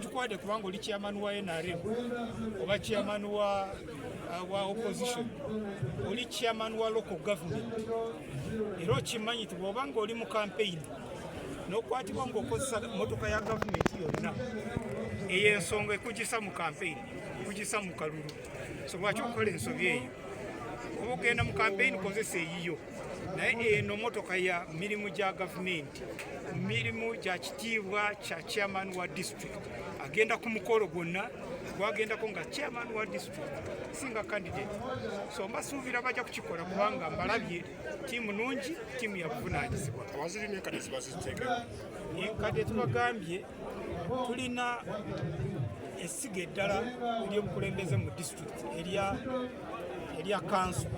tugikwade kubanga oli chairman wa NRM oba chairman wa opposition oli chairman wa local government era okimanyi nti bw'obanga oli mu campaign n'okwatibwa ng'okozesa motoka ya gavumenti yonna eyo ensonga ekugisa mu campaign ekugisa mu kalulu so lwaki okola ensobi eyo oba ogenda mu campaign kozesa eyiyo naye eno motoka ya mirimu gya gavumenti mirimu gya kitiibwa kya chairman wa district agenda ku mukolo gwonna gwagendako nga chairman wa district singa candidate so mbasuubira bajja kukikola kubanga mbalabye tiimu nungi tiimu yabuvunaanyizibwa enkadde tubagambye tulina essiga eddala ery'omukulembeze mu district erya council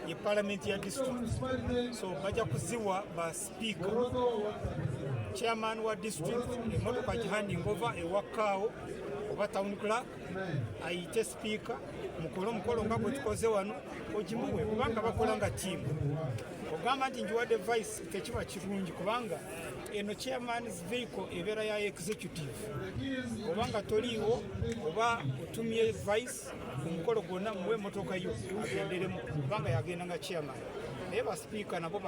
ye parliament ya district so bajja kuziwa ba speaker chairman wa district emotoka gihanding over ewakaawo oba town clerk ayite speaker mukolo nga gwe tukoze wano ogimuwe kubanga bakola nga tiimu ogamba nti njiwadde vice tekiba kirungi kubanga eno chairman's vehicle ebeera ya executive obanga toliiwo oba otumye vice omukolo gwonna muwe motoka yo agenderemu kubanga yagenda nga chairman naye basipiika nabo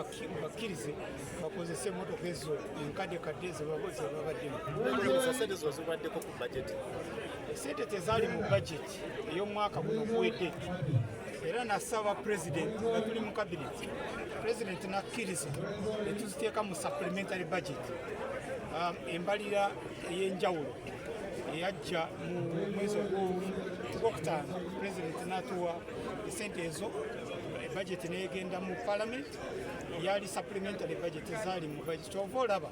bakkirize bakozese emotoka ezo enkadekadde zebabaddemu. Sente tezaali mu budget ey'omwaka guno guwedde era nasaba president nga tuli mu cabinet president nakkiriza ne tuziteeka mu supplementary budget embalira ey'enjawulo eyajja mu mwezi ogwokutaano president n'atuwa esente ezo budget neegenda mu parliament yali supplementary budget ezaali mu budget kyova olaba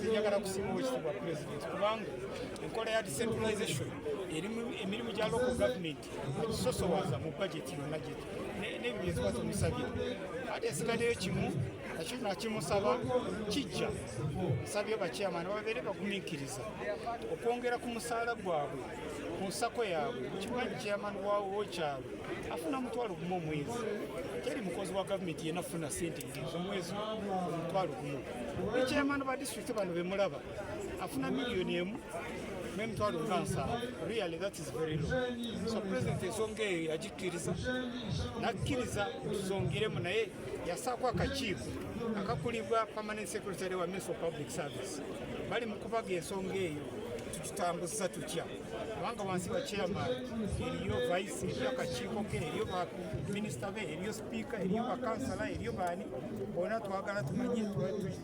njagala kusiima ekitiibwa president kubanga enkola ya decentralization emirimu gya local government agisosowaza mu budget yonna n'ebyo byeziba tumusabye ate esigaddeyo kimu nakyo nakimusaba kijja nsabye bachairman babeere bagumiikiriza okwongera ku musaala gwabwe ku nsako yaabwe mukimanyi chairman waawo kyalo afuna mutwalo gumu omwezi teri mukozi wa gavumenti yenna afuna sente ez'omwezi omutwalo gumu ne chairman ba district bano bemulaba afuna miliyoni emu n'emitwalo nga 7 really that is very low so president ensonga eyo yagikkiriza nakkiriza tuzongeremu naye yasaako akakiiko akakulibwa permanent secretary wa Ministry of Public Service bali mu kubaga ensonga eyo tukitambuza tutya kubanga wansi wa chairman eriyo vice eriyo akakiiko ke eriyo ba minisita be eriyo speaker eriyo bakansala eriyo baani bona twagala tumanye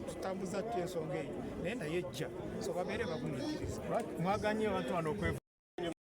tutambuza tutya ensonga eyo naye naye ejja so babeere bagumiikiriza mwaganye abantu bano